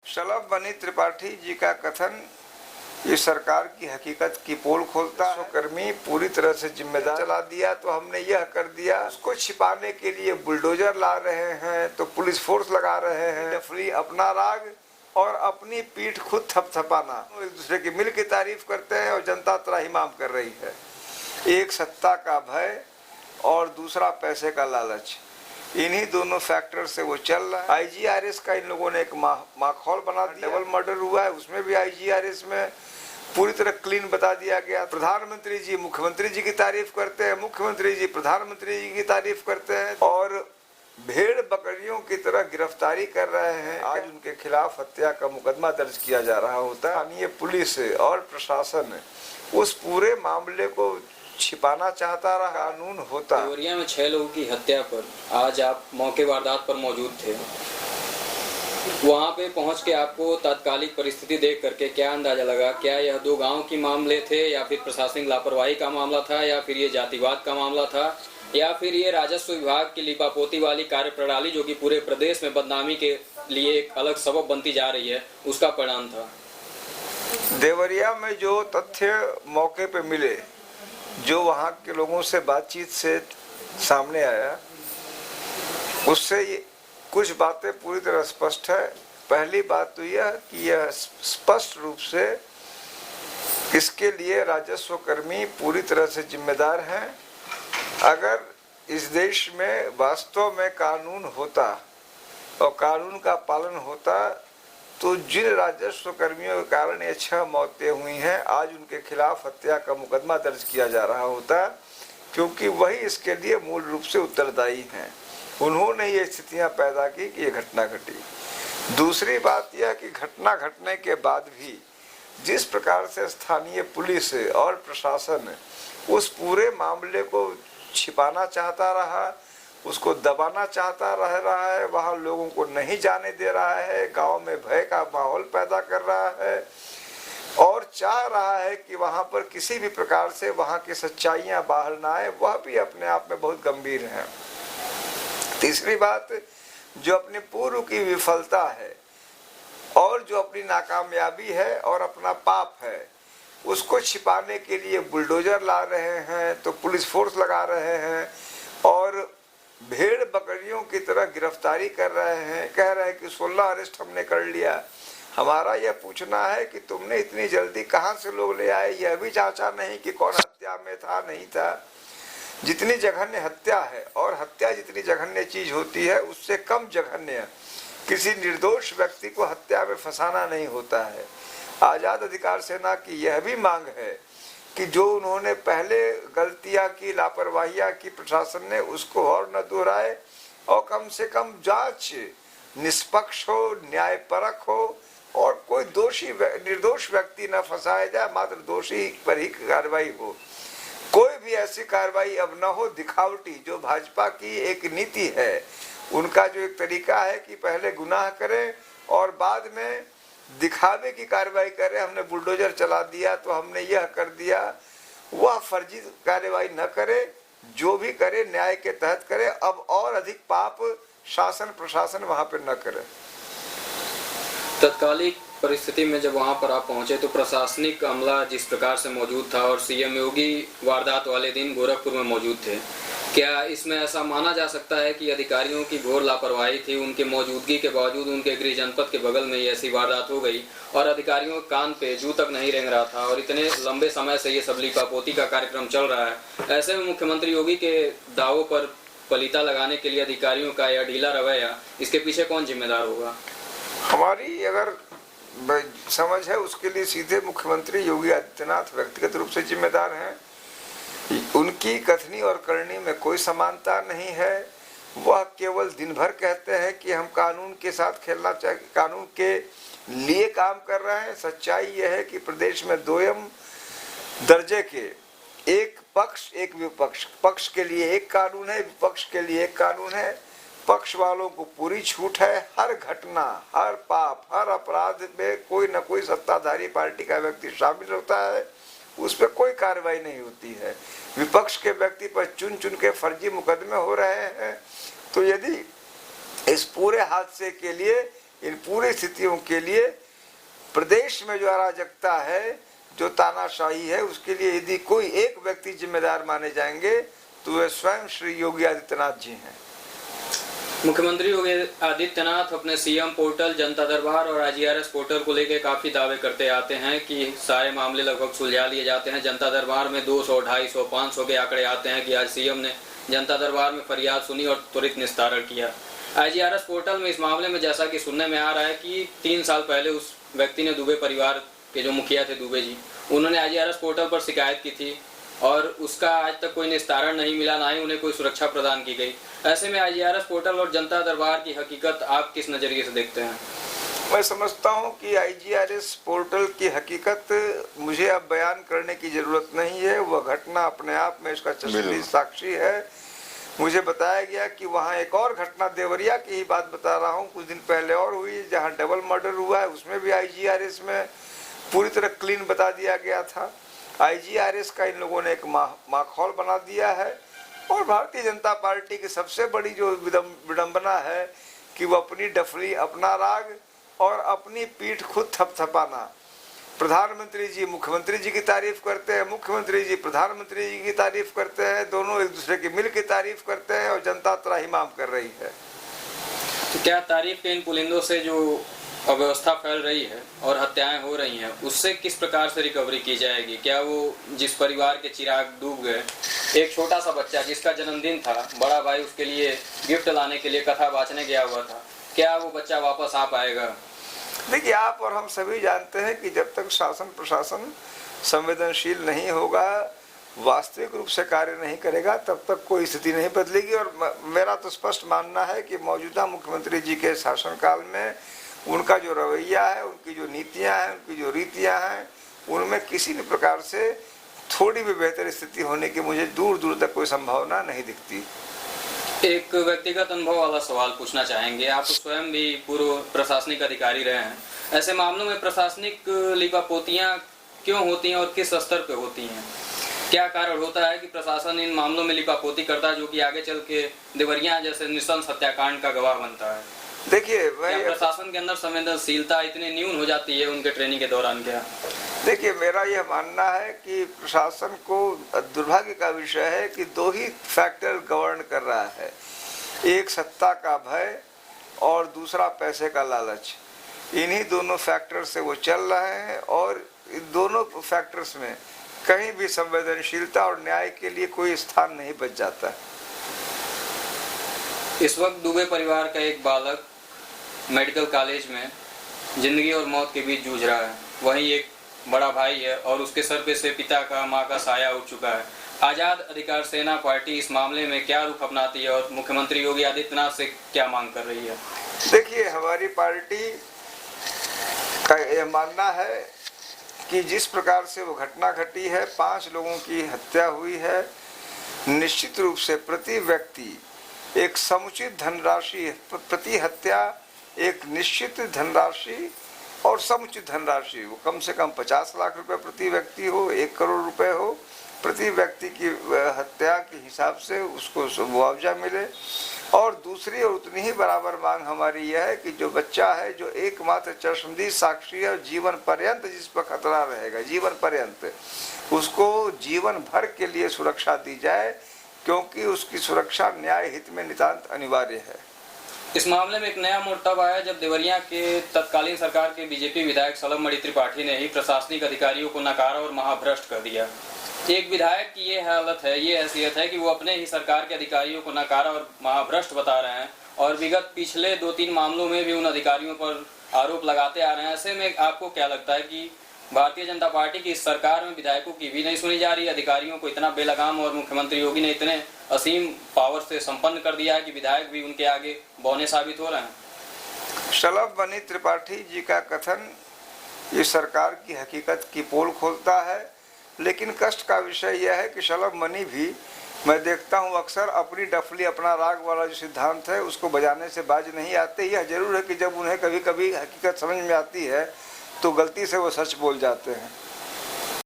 शलभ बनी त्रिपाठी जी का कथन ये सरकार की हकीकत की पोल खोलता है। कर्मी पूरी तरह से जिम्मेदार चला दिया तो हमने यह कर दिया, उसको छिपाने के लिए बुलडोजर ला रहे हैं तो पुलिस फोर्स लगा रहे हैं। डफली अपना राग और अपनी पीठ खुद थपथपाना, एक दूसरे की मिल की तारीफ करते हैं और जनता त्राहिमाम कर रही है। एक सत्ता का भय और दूसरा पैसे का लालच, इन्हीं दोनों फैक्टर से वो चल रहा है। आईजीआरएस का इन लोगों ने एक माहौल बना दिया। डबल मर्डर हुआ है, उसमें भी आईजीआरएस में पूरी तरह क्लीन बता दिया गया। प्रधानमंत्री जी मुख्यमंत्री जी की तारीफ करते हैं, मुख्यमंत्री जी प्रधानमंत्री जी की तारीफ करते हैं और भेड़ बकरियों की तरह गिरफ्तारी कर रहे हैं। आज उनके खिलाफ हत्या का मुकदमा दर्ज किया जा रहा होता है। स्थानीय पुलिस और प्रशासन उस पूरे मामले को छिपाना चाहता रहा, कानून होता। देवरिया में 6 लोगों की हत्या पर आज आप मौके वारदात पर मौजूद थे। वहां पे पहुंच के आपको तात्कालिक परिस्थिति देख करके क्या अंदाजा लगा? क्या यह 2 गांव की मामले थे या फिर प्रशासनिक लापरवाही का मामला था या फिर ये जातिवाद का मामला था या फिर ये राजस्व विभाग की लिपापोती वाली कार्यप्रणाली जो कि पूरे प्रदेश में बदनामी के लिए एक अलग सबब बनती जा रही है, उसका परिणाम था? देवरिया में जो तथ्य मौके पे मिले, जो वहाँ के लोगों से बातचीत से सामने आया, उससे ये कुछ बातें पूरी तरह स्पष्ट है। पहली बात तो यह कि यह स्पष्ट रूप से इसके लिए राजस्व कर्मी पूरी तरह से जिम्मेदार हैं। अगर इस देश में वास्तव में कानून होता और कानून का पालन होता तो जिन राजस्व कर्मियों के कारण ये 6 मौतें हुई हैं, आज उनके खिलाफ हत्या का मुकदमा दर्ज किया जा रहा होता, क्योंकि वही इसके लिए मूल रूप से उत्तरदायी हैं। उन्होंने ये स्थितियां पैदा की कि ये घटना घटी। दूसरी बात यह कि घटना घटने के बाद भी जिस प्रकार से स्थानीय पुलिस और प्रशासन उस पूरे मामले को छिपाना चाहता रहा, उसको दबाना चाहता रह रहा है, वहाँ लोगों को नहीं जाने दे रहा है, गांव में भय का माहौल पैदा कर रहा है और चाह रहा है कि वहाँ पर किसी भी प्रकार से वहाँ की सच्चाइयाँ बाहर ना आए, वह भी अपने आप में बहुत गंभीर है। तीसरी बात, जो अपनी पूर्व की विफलता है और जो अपनी नाकामयाबी है और अपना पाप है, उसको छिपाने के लिए बुलडोजर ला रहे हैं तो पुलिस फोर्स लगा रहे हैं और भेड़ बकरियों की तरह गिरफ्तारी कर रहे हैं। कह रहे हैं कि 16 अरेस्ट हमने कर लिया। हमारा यह पूछना है कि तुमने इतनी जल्दी कहां से लोग ले आए? यह भी जांचा नहीं कि कौन हत्या में था नहीं था। जितनी जघन्य हत्या है, और हत्या जितनी जघन्य चीज होती है उससे कम जघन्य किसी निर्दोष व्यक्ति को हत्या में फंसाना नहीं होता है। आजाद अधिकार सेना की यह भी मांग है कि जो उन्होंने पहले गलतियां की, लापरवाहियां की प्रशासन ने, उसको और न दोहराए और कम से कम जांच निष्पक्ष हो, न्यायपरक हो और कोई निर्दोष व्यक्ति न फंसाया जाए, मात्र दोषी पर ही कार्रवाई हो। कोई भी ऐसी कार्रवाई अब न हो दिखावटी, जो भाजपा की एक नीति है। उनका जो एक तरीका है कि पहले गुनाह करें और बाद में दिखावे की कार्रवाई करें। हमने बुलडोजर चला दिया तो हमने यह कर दिया, वह फर्जी कार्रवाई न करे, जो भी करे न्याय के तहत करे। अब और अधिक पाप शासन प्रशासन वहां पर न करे। तत्कालिक परिस्थिति में जब वहां पर आप पहुंचे तो प्रशासनिक अमला जिस प्रकार से मौजूद था और सीएम योगी वारदात वाले दिन गोरखपुर में मौजूद थे, क्या इसमें ऐसा माना जा सकता है कि अधिकारियों की घोर लापरवाही थी? उनके मौजूदगी के बावजूद उनके गृह जनपद के बगल में ही ऐसी वारदात हो गई और अधिकारियों के कान पे जू तक नहीं रेंग रहा था और इतने लंबे समय से ये सब लिपापोती का कार्यक्रम चल रहा है। ऐसे में मुख्यमंत्री योगी के दावों पर पलीता लगाने के लिए अधिकारियों का यह ढीला रवैया, इसके पीछे कौन जिम्मेदार होगा? हमारी अगर समझ है उसके लिए सीधे मुख्यमंत्री योगी आदित्यनाथ व्यक्तिगत रूप से जिम्मेदार हैं। उनकी कथनी और करनी में कोई समानता नहीं है। वह केवल दिन भर कहते हैं कि हम कानून के साथ खेलना चाहिए, कानून के लिए काम कर रहे हैं। सच्चाई यह है कि प्रदेश में दोयम दर्जे के एक पक्ष एक विपक्ष, पक्ष के लिए एक कानून है, विपक्ष के लिए एक कानून है। पक्ष वालों को पूरी छूट है। हर घटना, हर पाप, हर अपराध में कोई न कोई सत्ताधारी पार्टी का व्यक्ति शामिल होता है, उस पर कोई कार्रवाई नहीं होती है। विपक्ष के व्यक्ति पर चुन चुन के फर्जी मुकदमे हो रहे हैं। तो यदि इस पूरे हादसे के लिए इन पूरी स्थितियों के लिए प्रदेश में जो अराजकता है, जो तानाशाही है, उसके लिए यदि कोई एक व्यक्ति जिम्मेदार माने जाएंगे तो वे स्वयं श्री योगी आदित्यनाथ जी हैं। मुख्यमंत्री योगी आदित्यनाथ अपने सीएम पोर्टल, जनता दरबार और IGRS पोर्टल को लेकर काफी दावे करते आते हैं कि सारे मामले लगभग सुलझा लिए जाते हैं। जनता दरबार में 200, 250, 500 के आंकड़े आते हैं कि आज सीएम ने जनता दरबार में फरियाद सुनी और त्वरित निस्तारण किया। IGRS पोर्टल में इस मामले में जैसा कि सुनने में आ रहा है कि 3 साल पहले उस व्यक्ति ने दुबे परिवार के जो मुखिया थे दुबे जी, उन्होंने IGRS पोर्टल पर शिकायत की थी और उसका आज तक कोई निस्तारण नहीं मिला, ना ही उन्हें कोई सुरक्षा प्रदान की गई। ऐसे में IGRS पोर्टल और जनता दरबार की हकीकत आप किस नजरिए से देखते हैं? मैं समझता हूं कि IGRS पोर्टल की हकीकत मुझे अब बयान करने की जरूरत नहीं है। वह घटना अपने आप में इसका चश्मदीद साक्षी है। मुझे बताया गया कि वहाँ एक और घटना, देवरिया की ही बात बता रहा हूँ, कुछ दिन पहले और हुई, जहाँ डबल मर्डर हुआ है। उसमें भी IGRS में पूरी तरह क्लीन बता दिया गया था। IGRS का इन लोगों ने एक माखौल बना दिया है। और भारतीय जनता पार्टी की सबसे बड़ी जो विडंबना है कि वो अपनी डफली, अपना राग और अपनी पीठ खुद थपथपाना। प्रधानमंत्री जी मुख्यमंत्री जी की तारीफ करते हैं, मुख्यमंत्री जी प्रधानमंत्री जी की तारीफ करते हैं, दोनों एक दूसरे की मिल की तारीफ करते हैं और जनता त्राहिमाम कर रही है। तो क्या तारीफ के इन पुलिंदों से जो अव्यवस्था फैल रही है और हत्याएं हो रही हैं, उससे किस प्रकार से रिकवरी की जाएगी? क्या वो जिस परिवार के चिराग डूब गए, एक छोटा सा बच्चा जिसका जन्मदिन था, बड़ा भाई उसके लिए गिफ्ट लाने के लिए कथा वाचने गया हुआ था, क्या वो बच्चा वापस आ पाएगा? देखिए, आप और हम सभी जानते हैं कि जब तक शासन प्रशासन संवेदनशील नहीं होगा, वास्तविक रूप से कार्य नहीं करेगा, तब तक कोई स्थिति नहीं बदलेगी। और मेरा तो स्पष्ट मानना है कि मौजूदा मुख्यमंत्री जी के शासनकाल में उनका जो रवैया है, उनकी जो नीतियां हैं, उनकी जो रीतियां हैं, उनमें किसी भी प्रकार से थोड़ी भी बेहतर स्थिति होने की मुझे दूर दूर तक कोई संभावना नहीं दिखती। एक व्यक्तिगत अनुभव वाला सवाल पूछना चाहेंगे। आप स्वयं भी पूर्व प्रशासनिक अधिकारी रहे हैं। ऐसे मामलों में प्रशासनिक लिपापोतियां क्यों होती हैं और किस स्तर पे होती हैं? क्या कारण होता है कि प्रशासन इन मामलों में लिपापोती करता है, जो कि आगे चल के देवरिया जैसे नृशंस हत्याकांड का गवाह बनता है? देखिए, प्रशासन के अंदर संवेदनशीलता इतनी न्यून हो जाती है उनके ट्रेनिंग के दौरान क्या? देखिए, मेरा यह मानना है कि प्रशासन को दुर्भाग्य का विषय है कि 2 ही फैक्टर गवर्न कर रहा है। एक सत्ता का भय और दूसरा पैसे का लालच। इन्हीं दोनों फैक्टर से वो चल रहे हैं और इन दोनों फैक्टर्स में कहीं भी संवेदनशीलता और न्याय के लिए कोई स्थान नहीं बच जाता। इस वक्त दुबे परिवार का एक बालक मेडिकल कॉलेज में जिंदगी और मौत के बीच जूझ रहा है। वहीं एक बड़ा भाई है और उसके सर पे से पिता का, मां का साया उठ चुका है। आजाद अधिकार सेना पार्टी इस मामले में क्या रुख अपनाती है और मुख्यमंत्री योगी आदित्यनाथ से क्या मांग कर रही है? देखिए, हमारी पार्टी का यह मानना है कि जिस प्रकार से वो घटना घटी है, 5 लोगों की हत्या हुई है, निश्चित रूप से प्रति व्यक्ति एक समुचित धनराशि, प्रति हत्या एक निश्चित धनराशि और समुचित धनराशि, वो कम से कम 50 लाख रुपए प्रति व्यक्ति हो, 1 करोड़ रुपए हो, प्रति व्यक्ति की हत्या के हिसाब से उसको मुआवजा मिले। और दूसरी और उतनी ही बराबर मांग हमारी यह है कि जो बच्चा है, जो एकमात्र चश्मदीद साक्षी है, जीवन पर्यंत जिस पर खतरा रहेगा, जीवन पर्यंत, उसको जीवन भर के लिए सुरक्षा दी जाए, क्योंकि उसकी सुरक्षा न्याय हित में नितांत अनिवार्य है। इस मामले में एक नया मोड़ तब आया जब देवरिया के तत्कालीन सरकार के बीजेपी विधायक शलभ मणि त्रिपाठी ने ही प्रशासनिक अधिकारियों को नकारा और महाभ्रष्ट कर दिया। एक विधायक की ये हालत है, ये हैसियत है कि वो अपने ही सरकार के अधिकारियों को नकारा और महाभ्रष्ट बता रहे हैं और विगत पिछले 2-3 मामलों में भी उन अधिकारियों पर आरोप लगाते आ रहे हैं। ऐसे में आपको क्या लगता है कि भारतीय जनता पार्टी की इस सरकार में विधायकों की भी नहीं सुनी जा रही, अधिकारियों को इतना बेलगाम और मुख्यमंत्री योगी ने इतने असीम पावर से संपन्न कर दिया है कि विधायक भी उनके आगे बौने साबित हो रहे हैं? शलभ मणि त्रिपाठी जी का कथन इस सरकार की हकीकत की पोल खोलता है, लेकिन कष्ट का विषय यह है कि शलभ मणि भी, मैं देखता हूँ अक्सर, अपनी डफली, अपना राग वाला जो सिद्धांत है उसको बजाने से बाज नहीं आते। यह जरूर है कि जब उन्हें कभी कभी हकीकत समझ में आती है तो गलती से वो सच बोल जाते हैं।